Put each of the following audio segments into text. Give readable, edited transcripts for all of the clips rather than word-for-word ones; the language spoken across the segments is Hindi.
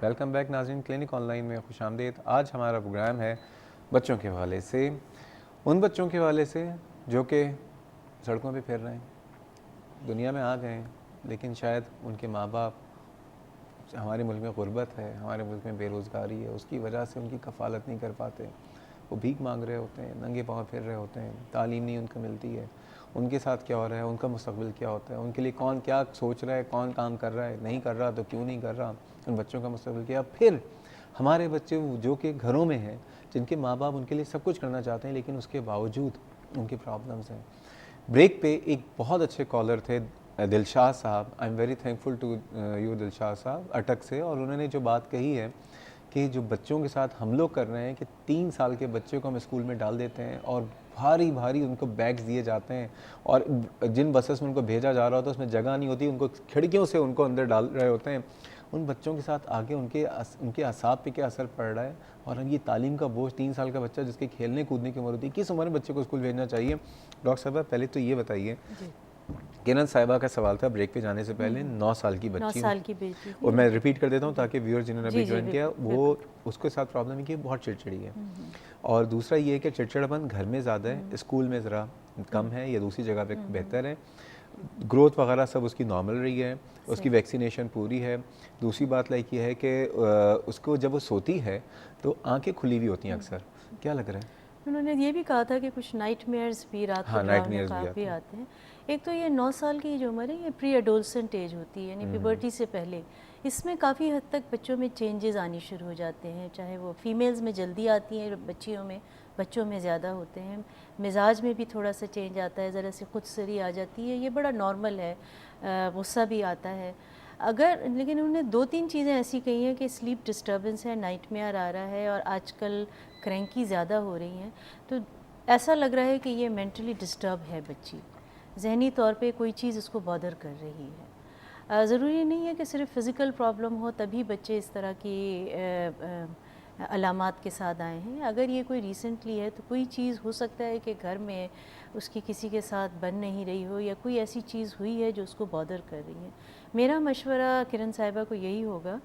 वेलकम बैक नाज़रीन, क्लिनिक ऑनलाइन में खुशामदीद। आज हमारा प्रोग्राम है बच्चों के हवाले से, उन बच्चों के हवाले से जो कि सड़कों पे फिर रहे हैं, दुनिया में आ गए हैं, लेकिन शायद उनके माँ बाप, हमारे मुल्क में गुर्बत है, हमारे मुल्क में बेरोज़गारी है, उसकी वजह से उनकी कफ़ालत नहीं कर पाते। वो भीख मांग रहे होते हैं, नंगे पाँव फिर रहे होते हैं, तालीम नहीं उनको मिलती है। उनके साथ क्या हो रहा है, उनका मुस्तक़बिल क्या होता है, उनके लिए कौन क्या सोच रहा है, कौन काम कर रहा है, नहीं कर रहा तो क्यों नहीं कर रहा, उन बच्चों का मुस्तक़बिल क्या। फिर हमारे बच्चे जो कि घरों में हैं, जिनके माँ बाप उनके लिए सब कुछ करना चाहते हैं, लेकिन उसके बावजूद उनकी प्रॉब्लम्स हैं। ब्रेक पे एक बहुत अच्छे कॉलर थे दिलशाद साहब, I am very thankful to you Dilshad साहब अटक से, और उन्होंने जो बात कही है कि जो बच्चों के साथ हम लोग कर रहे हैं कि 3 साल के बच्चे को हम स्कूल में डाल देते हैं और भारी भारी उनको बैग्स दिए जाते हैं, और जिन बसेस में उनको भेजा जा रहा होता है उसमें जगह नहीं होती, उनको खिड़कियों से उनको अंदर डाल रहे होते हैं। उन बच्चों के साथ आगे उनके असाब पे क्या असर पड़ रहा है, और हम ये तालीम का बोझ, 3 साल का बच्चा जिसके खेलने कूदने की उम्र होती है, किस उम्र में बच्चे को स्कूल भेजना चाहिए। डॉक्टर साहब पहले तो ये बताइए, किरण साहिबा का सवाल था ब्रेक पे जाने से पहले, 9 साल की 9 बच्ची, साल की बेटी थी। और मैं रिपीट कर देता हूँ ताकि व्यूअर जिन्होंने अभी जी ज्वाइन किया वो उसके साथ प्रॉब्लम है कि बहुत चिड़चिड़ी है, और दूसरा ये है कि चिड़चिड़ापन घर में ज़्यादा है, स्कूल में ज़रा कम है या दूसरी जगह पे बेहतर है, ग्रोथ वगैरह सब उसकी नॉर्मल रही है, उसकी वैक्सीनेशन पूरी है। दूसरी बात लाइक ये है कि उसको जब वो सोती है तो आंखें खुली हुई होती हैं अक्सर, क्या लग रहा है? उन्होंने ये भी कहा था कि कुछ नाइटमेयर्स भी रात को हाँ, डरावने नाइटमेयर्स भी ख्वाब भी आते हैं। आते हैं। एक तो ये 9 साल की जो उम्र है, ये प्री एडोलसेंट एज होती है, यानी प्यूबर्टी से पहले। इसमें काफ़ी हद तक बच्चों में चेंजेस आनी शुरू हो जाते हैं, चाहे वो फीमेल्स में जल्दी आती हैं, बच्चों में ज़्यादा होते हैं। मिजाज में भी थोड़ा सा चेंज आता है, ज़रा सी खुदसरी आ जाती है, ये बड़ा नॉर्मल है। गुस्सा भी आता है अगर, लेकिन उन्होंने 2-3 चीज़ें ऐसी कही हैं कि स्लीप डिस्टर्बेंस है, नाइटमेयर आ रहा है, और आजकल क्रैंकी ज़्यादा हो रही हैं, तो ऐसा लग रहा है कि ये मेंटली डिस्टर्ब है बच्ची, जहनी तौर पे कोई चीज़ उसको बॉदर कर रही है। ज़रूरी नहीं है कि सिर्फ फ़िज़िकल प्रॉब्लम हो तभी बच्चे इस तरह की अलामात के साथ आए हैं। अगर ये कोई रिसेंटली है तो कोई चीज़ हो सकता है कि घर में उसकी किसी के साथ बन नहीं रही हो, या कोई ऐसी चीज़ हुई है जो उसको बॉदर कर रही है। मेरा मशवरा किरण साहिबा को यही होगा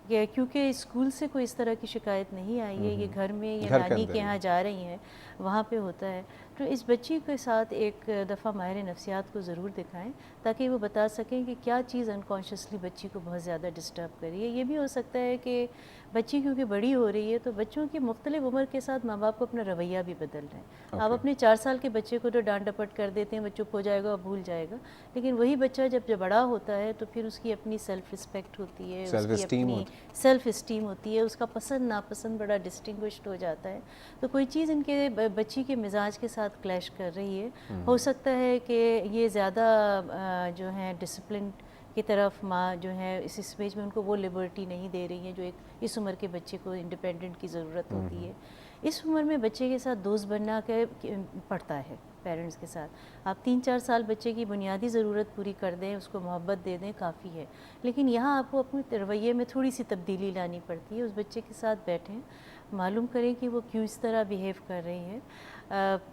कि क्योंकि स्कूल से कोई इस तरह की शिकायत नहीं आई है, ये घर में या नानी के यहाँ जा रही हैं, वहाँ पे होता है, तो इस बच्ची के साथ एक दफ़ा माहिर नफ्सियात को ज़रूर दिखाएं ताकि वो बता सकें कि क्या चीज़ अनकॉन्शियसली बच्ची को बहुत ज़्यादा डिस्टर्ब कर रही है। ये भी हो सकता है कि बच्ची क्योंकि बड़ी हो रही है तो बच्चों की मुख्तलिफ उम्र के साथ माँ बाप को अपना रवैया भी बदल रहे हैं। आप अपने 4 साल के बच्चे को तो डांट डपट कर देते हैं, वो चुप हो जाएगा और भूल जाएगा, लेकिन वही बच्चा जब बड़ा होता है तो फिर उसकी अपनी सेल्फ रिस्पेक्ट होती है, उसकी अपनी सेल्फ इस्टीम होती है, उसका पसंद नापसंद बड़ा डिस्टिंग्विश्ड हो जाता है। तो कोई चीज़ इनके बच्ची के मिजाज के साथ क्लैश कर रही है, हो सकता है कि ये ज़्यादा जो है डिसिप्लिन की तरफ माँ जो है इस स्टेज में उनको वो लिबर्टी नहीं दे रही है जो एक इस उम्र के बच्चे को इंडिपेंडेंट की ज़रूरत होती है। इस उम्र में बच्चे के साथ दोस्त बनना के पड़ता है पेरेंट्स के साथ। आप 3-4 साल बच्चे की बुनियादी ज़रूरत पूरी कर दें, उसको मोहब्बत दे दें, काफ़ी है, लेकिन यहाँ आपको अपने रवैये में थोड़ी सी तब्दीली लानी पड़ती है। उस बच्चे के साथ बैठें, मालूम करें कि वो क्यों इस तरह बिहेव कर रही है,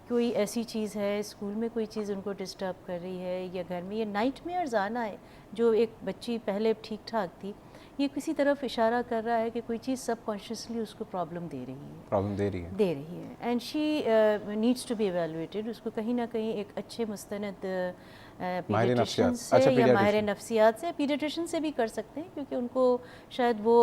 कोई ऐसी चीज़ है स्कूल में, कोई चीज़ उनको डिस्टर्ब कर रही है, या घर में ये नाइटमेयर्स आना है जो एक बच्ची पहले ठीक ठाक थी, ये किसी तरफ इशारा कर रहा है कि कोई चीज़ सबकॉन्शियसली उसको प्रॉब्लम दे रही है and she needs to be evaluated. उसको कहीं ना कहीं एक अच्छे मुस्तनद पीडियाट्रिशियन से या माहिर नफ्सियात से, पीडियाट्रिशियन से भी कर सकते हैं, क्योंकि उनको शायद वो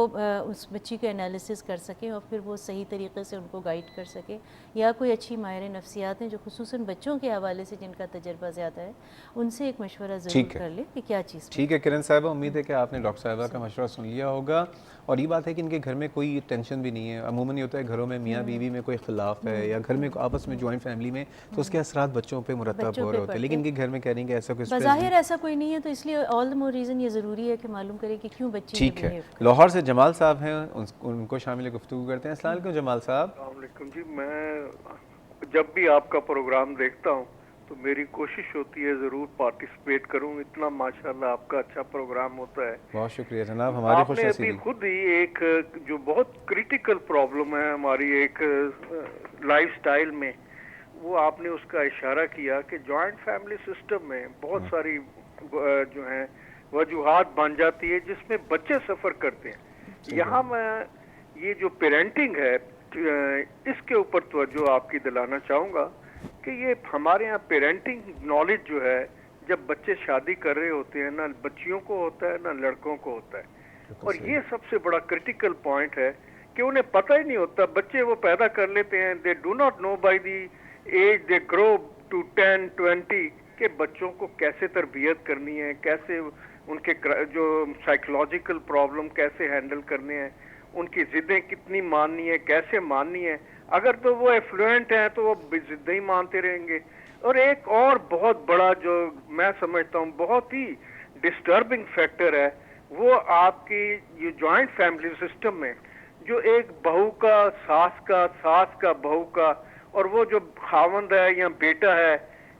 उस बच्ची का एनालिसिस कर सकें और फिर वो सही तरीके से उनको गाइड कर सके, या कोई अच्छी माहिर नफ्सियात हैं जो खुसूसन बच्चों के हवाले से जिनका तजर्बा ज़्यादा है, उनसे एक मशवरा ज़रूर कर ले कि क्या चीज़। ठीक है किरण साहिबा, उम्मीद है कि आपने डॉक्टर साहिबा का मशवरा सुन लिया होगा, और ये बात है कि इनके घर में कोई टेंशन भी नहीं है। अमूमन ये होता है घरों में मियाँ बीवी में कोई इख्तिलाफ है या घर में आपस में जॉइंट फैमिली में, तो उसके असरात बच्चों पे मुरतब हो रहे होते हैं, लेकिन इनके घर में कह रही हैं कि ऐसा कोई बज़ाहिर ऐसा कोई नहीं है, तो इसलिए ऑल द मोर रीज़न ये ज़रूरी है कि मालूम करें कि क्यों बच्ची ठीक है। लाहौर से जमाल साहब हैं, उनको शामिल गुफ्तगू करते हैं। अस्सलाम वालेकुम जमाल साहब। अस्सलाम वालेकुम जी, मैं जब भी आपका प्रोग्राम देखता हूँ तो मेरी कोशिश होती है ज़रूर पार्टिसिपेट करूँ, इतना माशाल्लाह आपका अच्छा प्रोग्राम होता है। बहुत शुक्रिया जनाब, हमारी आपने अभी खुद ही एक जो बहुत क्रिटिकल प्रॉब्लम है हमारी एक लाइफस्टाइल में, वो आपने उसका इशारा किया कि जॉइंट फैमिली सिस्टम में बहुत सारी जो है वजूहात बन जाती है जिसमें बच्चे सफ़र करते हैं। यहाँ मैं ये जो पेरेंटिंग है इसके ऊपर तवज्जो आपकी दिलाना चाहूँगा कि ये हमारे यहाँ पेरेंटिंग नॉलेज जो है, जब बच्चे शादी कर रहे होते हैं, ना बच्चियों को होता है ना लड़कों को होता है। और ये सबसे बड़ा क्रिटिकल पॉइंट है कि उन्हें पता ही नहीं होता। बच्चे वो पैदा कर लेते हैं, they do not know by the age they grow to 10, 20 के बच्चों को कैसे तरबियत करनी है, कैसे उनके जो साइकोलॉजिकल प्रॉब्लम कैसे हैंडल करने हैं, उनकी जिद्दें कितनी माननी है, कैसे माननी है। अगर तो वो एफ्लुएंट हैं तो वो जिद्दें ही मानते रहेंगे। और एक और बहुत बड़ा जो मैं समझता हूँ बहुत ही डिस्टर्बिंग फैक्टर है, वो आपकी ये जॉइंट फैमिली सिस्टम में जो एक बहू का सास का बहू का, और वो जो खावंद है या बेटा है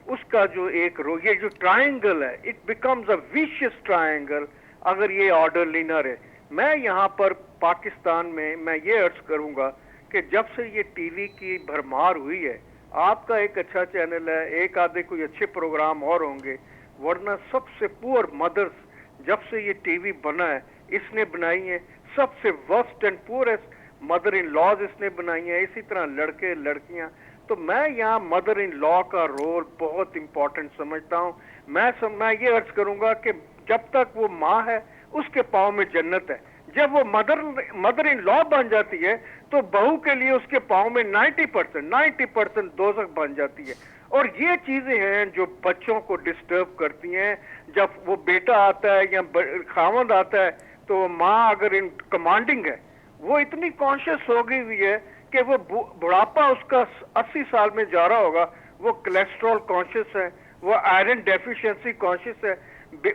उसका जो एक ये जो ट्रायंगल है, it becomes a vicious triangle अगर ये ऑर्डरली न रहे। मैं यहाँ पर पाकिस्तान में मैं ये अर्ज करूँगा कि जब से ये टीवी की भरमार हुई है, आपका एक अच्छा चैनल है, एक आधे कोई अच्छे प्रोग्राम और होंगे, वरना सबसे पुअर मदर्स जब से ये टीवी बना है इसने बनाई है। सबसे worst and poorest mother in laws इसने बनाई है, इसी तरह लड़के लड़कियां। तो मैं यहाँ मदर इन लॉ का रोल बहुत इंपॉर्टेंट समझता हूँ। मैं ये अर्ज करूंगा कि जब तक वो माँ है उसके पाँव में जन्नत है। जब वो मदर इन लॉ बन जाती है तो बहू के लिए उसके पाँव में 90% दोज़ख बन जाती है। और ये चीजें हैं जो बच्चों को डिस्टर्ब करती हैं। जब वो बेटा आता है या खावंद आता है तो माँ अगर इन कमांडिंग है, वो इतनी कॉन्शियस हो गई हुई है कि वो बुढ़ापा उसका 80 साल में जा रहा होगा, वो कोलेस्ट्रॉल कॉन्शियस है, वो आयरन डेफिशिएंसी कॉन्शियस है।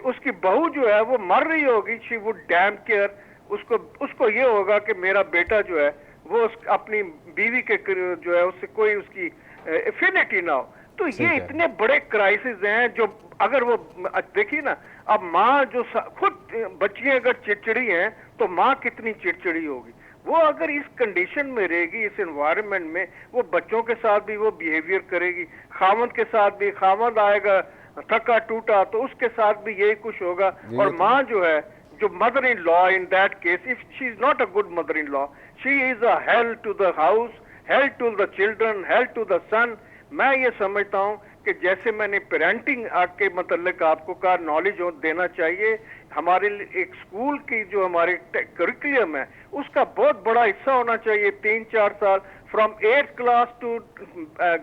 उसकी बहू जो है वो मर रही होगी, शी वुड डैम केयर, उसको ये होगा कि मेरा बेटा जो है वो अपनी बीवी के जो है उससे कोई उसकी एफिनिटी ना हो। तो ये इतने बड़े क्राइसिस हैं जो अगर वो देखिए ना, अब माँ जो खुद बच्चियां अगर चिड़चिड़ी हैं तो माँ कितनी चिड़चिड़ी होगी। वो अगर इस कंडीशन में रहेगी, इस एनवायरनमेंट में, वो बच्चों के साथ भी वो बिहेवियर करेगी, खामद के साथ भी, खामद आएगा थका टूटा तो उसके साथ भी यही कुछ होगा। और माँ जो है, जो mother in law in that case, if she is not a good mother in law, she is a hell to the house, hell to the children, hell to the son. मैं ये समझता हूँ कि जैसे मैंने पेरेंटिंग के मतलब आपको का नॉलेज देना चाहिए, हमारे एक स्कूल की जो हमारे करिकुलम है उसका बहुत बड़ा हिस्सा होना चाहिए 3-4 साल, from 8th class to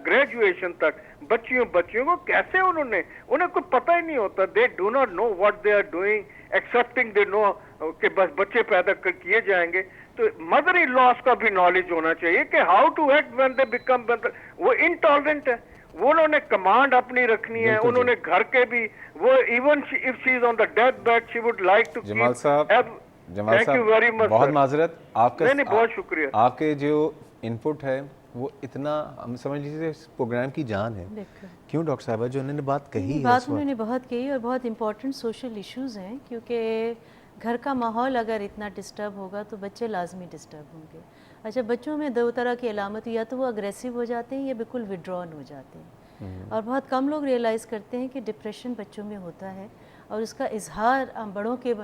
graduation तक। बच्चियों को कैसे उन्हें कुछ पता ही नहीं होता। They do not know what they are doing excepting they know कि बस बच्चे पैदा किए जाएंगे। तो मदर इन लॉस का भी नॉलेज होना चाहिए कि how to act when they become, वो इनटॉलरेंट है, वो उन्होंने कमांड अपनी रखनी है, उन्होंने घर के भी, वो even if she is on the death bed she would like to Jamal साहब, थैंक यू वेरी मच, बहुत माजरत आपका, नहीं बहुत शुक्रिया। आपके जो इनपुट है वो इतना, हम समझ लीजिए इस प्रोग्राम की जान है। क्यों डॉक्टर साहबा, जो उन्होंने बात कही, बात उन्होंने बहुत कही और बहुत इंपॉर्टेंट सोशल इश्यूज़ हैं, क्योंकि घर का माहौल अगर इतना डिस्टर्ब होगा तो बच्चे लाजमी डिस्टर्ब होंगे। अच्छा, बच्चों में दो तरह की अलामत, या तो वो अग्रेसिव हो जाते हैं या बिल्कुल विड्रॉन हो जाते हैं। और बहुत कम लोग रियलाइज़ करते हैं कि डिप्रेशन बच्चों में होता है और उसका इजहार बड़ों के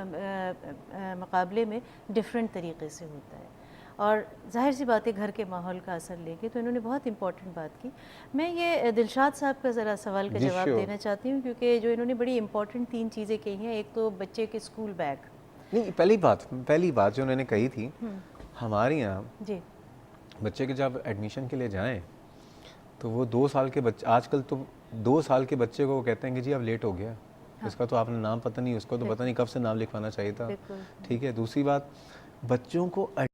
मुकाबले में डिफरेंट तरीके से होता है। और जाहिर सी बात है घर के माहौल का असर लेके, तो इन्होंने बहुत इंपॉर्टेंट बात की। मैं ये दिलशाद साहब का ज़रा सवाल का जवाब देना चाहती हूँ, क्योंकि जो इन्होंने बड़ी इंपॉर्टेंट 3 चीज़ें कही हैं। एक तो बच्चे के स्कूल बैग, नहीं, पहली बात जो उन्होंने कही थी, हमारे यहाँ जी बच्चे के जब एडमिशन के लिए जाएं तो वो 2 साल के बच्चे, आजकल तो 2 साल के बच्चे को कहते हैं कि जी अब लेट हो गया, हाँ। इसका तो आपने नाम पता नहीं, उसको तो पता नहीं कब से नाम लिखवाना चाहिए था, ठीक है। दूसरी बात, बच्चों को